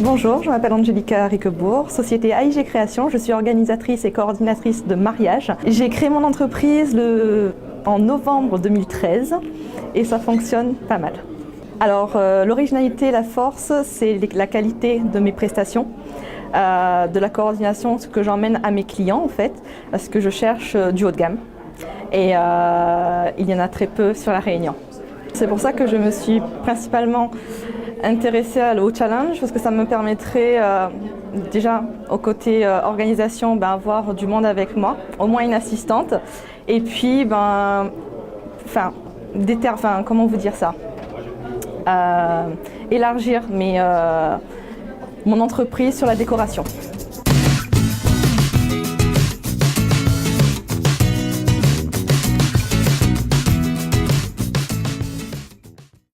Bonjour, je m'appelle Angélica Riquebourg, société AIG Création. Je suis organisatrice et coordinatrice de mariage. J'ai créé mon entreprise en novembre 2013 et ça fonctionne pas mal. Alors, l'originalité, la force, c'est la qualité de mes prestations, de la coordination, ce que j'emmène à mes clients en fait, parce que je cherche du haut de gamme et il y en a très peu sur la Réunion. C'est pour ça que je me suis principalement intéressée au challenge, parce que ça me permettrait déjà au côté organisation avoir du monde avec moi, au moins une assistante, et puis comment vous dire ça, élargir mon entreprise sur la décoration.